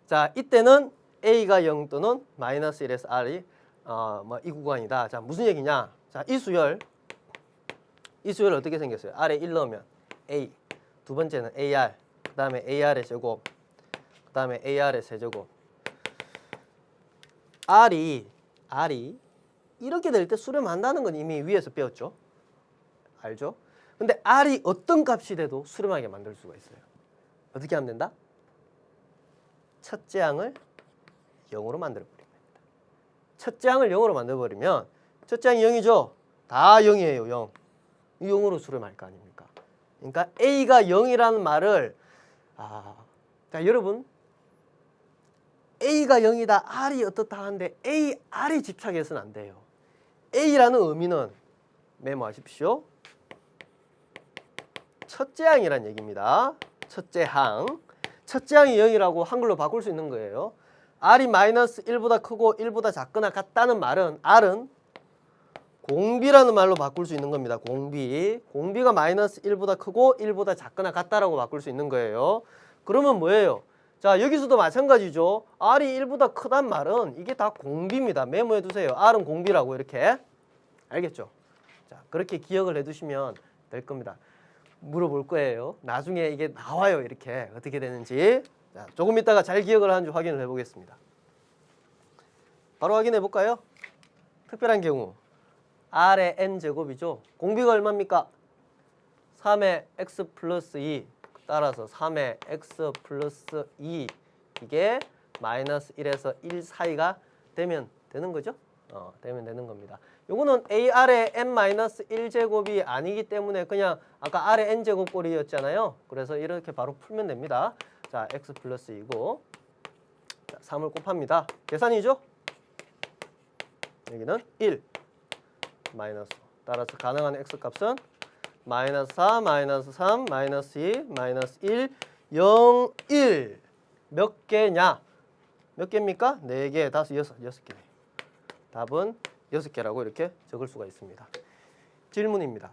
자, 이때는 A가 0 또는 마이너스 1에서 R이 이 구간이다. 자, 무슨 얘기냐? 자, 이 수열 어떻게 생겼어요? R에 1 넣으면 A, 두 번째는 AR, 그 다음에 AR의 제곱, 그 다음에 AR의 세제곱. R이 이렇게 될 때 수렴한다는 건 이미 위에서 배웠죠? 알죠? 근데 R이 어떤 값이 돼도 수렴하게 만들 수가 있어요. 어떻게 하면 된다? 첫째 항을 0으로 만들어버립니다. 첫째 항을 0으로 만들어버리면 첫째 항이 0이죠? 다 0이에요, 0. 이 0으로 수렴할 거 아닙니까? 그러니까 A가 0이라는 말을 자, 여러분 A가 0이다, R이 어떻다 하는데 R이 집착해서는 안 돼요. A라는 의미는 메모하십시오. 첫째 항이란 얘기입니다. 첫째 항. 첫째 항이 0이라고 한글로 바꿀 수 있는 거예요. R이 마이너스 1보다 크고 1보다 작거나 같다는 말은 R은 공비라는 말로 바꿀 수 있는 겁니다. 공비. 공비가 마이너스 1보다 크고 1보다 작거나 같다라고 바꿀 수 있는 거예요. 그러면 뭐예요? 자, 여기서도 마찬가지죠. R이 1보다 크단 말은 이게 다 공비입니다. 메모해 두세요. R은 공비라고 이렇게. 알겠죠? 자, 그렇게 기억을 해 두시면 될 겁니다. 물어볼 거예요. 나중에 이게 나와요. 이렇게 어떻게 되는지. 자, 조금 있다가 잘 기억을 하는지 확인을 해보겠습니다. 바로 확인해 볼까요? 특별한 경우 R의 n제곱이죠. 공비가 얼마입니까? 3의 x 플러스 2, 따라서 3의 x 플러스 2 이게 마이너스 1에서 1 사이가 되면 되는 거죠? 되면 되는 겁니다. 요거는 AR의 n-1제곱이 아니기 때문에 그냥 아까 R의 n제곱 꼴이었잖아요. 그래서 이렇게 바로 풀면 됩니다. 자, x 플러스 2고 3을 곱합니다. 계산이죠? 여기는 1 마이너스 따라서 가능한 x 값은 마이너스 4, 마이너스 3, 마이너스 2, 마이너스 1, 0, 1 몇 개냐? 몇 개입니까? 4개, 5, 6개. 답은 6개라고 이렇게 적을 수가 있습니다. 질문입니다.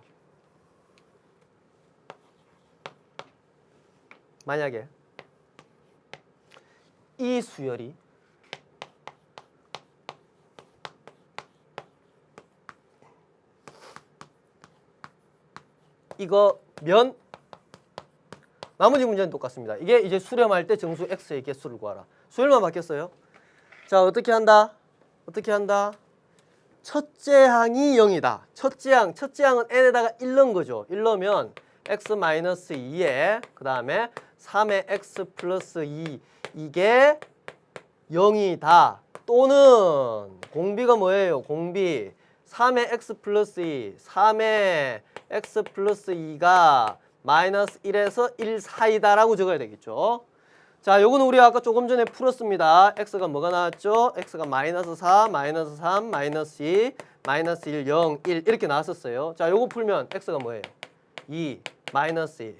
만약에 이 수열이 이거면 나머지 문제는 똑같습니다. 이게 이제 수렴할 때 정수 x의 개수를 구하라. 수열만 바뀌었어요. 자, 어떻게 한다? 어떻게 한다? 첫째 항이 0이다. 첫째 항은 n에다가 1 넣은 거죠. 1 넣으면 x-2에 그 다음에 3의 x 플러스 2 이게 0이다. 또는 공비가 뭐예요? 공비 3의 x 플러스 2 3의 x 플러스 2가 마이너스 1에서 1 사이다 라고 적어야 되겠죠. 자, 요거는 우리가 아까 조금 전에 풀었습니다. x가 뭐가 나왔죠? x가 마이너스 4, 마이너스 3, 마이너스 2, 마이너스 1, 0, 1 이렇게 나왔었어요. 자, 요거 풀면 x가 뭐예요? 2, 마이너스 1.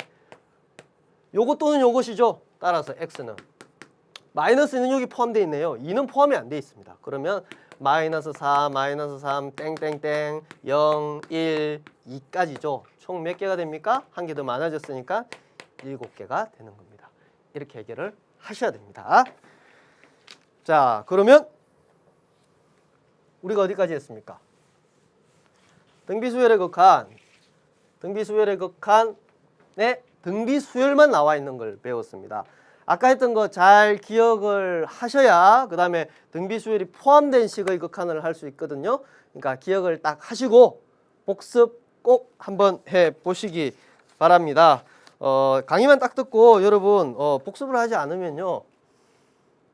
요거 또는 요것이죠. 따라서 x는 마이너스는 여기 포함되어 있네요. 2는 포함이 안 되어 있습니다. 그러면 마이너스 4, 마이너스 3, 땡땡땡, 0, 1, 2까지죠. 총 몇 개가 됩니까? 한 개 더 많아졌으니까 7개가 되는 겁니다. 이렇게 해결을 하셔야 됩니다. 자, 그러면 우리가 어디까지 했습니까? 등비수열의 극한에 등비수열만 나와 있는 걸 배웠습니다. 아까 했던 거 잘 기억을 하셔야 그 다음에 등비수열이 포함된 식의 극한을 할 수 있거든요. 그러니까 기억을 딱 하시고 복습 꼭 한번 해보시기 바랍니다. 강의만 딱 듣고 여러분 복습을 하지 않으면요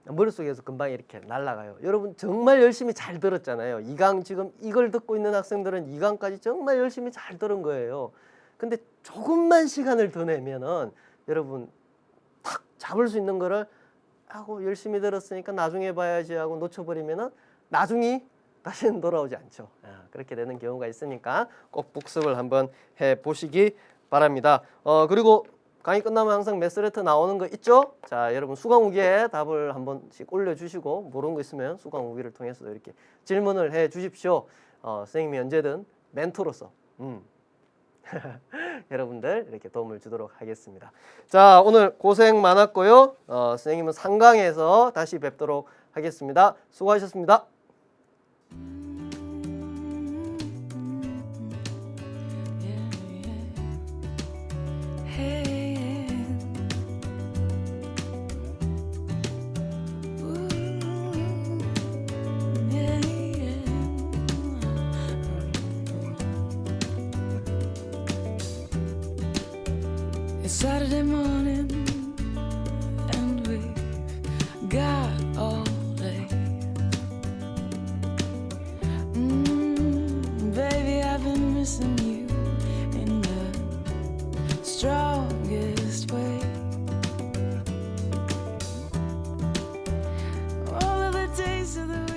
머릿속에서 금방 이렇게 날아가요. 여러분 정말 열심히 잘 들었잖아요. 2강 지금 이걸 듣고 있는 학생들은 2강까지 정말 열심히 잘 들은 거예요. 근데 조금만 시간을 더 내면은 여러분 탁 잡을 수 있는 거를 하고 열심히 들었으니까 나중에 봐야지 하고 놓쳐버리면은 나중이 다시는 돌아오지 않죠. 그렇게 되는 경우가 있으니까 꼭 복습을 한번 해보시기 바랍니다. 그리고 강의 끝나면 항상 메스레터 나오는 거 있죠? 자, 여러분 수강 후기에 답을 한 번씩 올려주시고 모르는 거 있으면 수강 후기를 통해서 이렇게 질문을 해 주십시오. 선생님이 언제든 멘토로서 여러분들 이렇게 도움을 주도록 하겠습니다. 자, 오늘 고생 많았고요. 선생님은 상강에서 다시 뵙도록 하겠습니다. 수고하셨습니다. It's Saturday morning and we've got all day. Baby, I've been missing you in the strongest way. All of the days of the week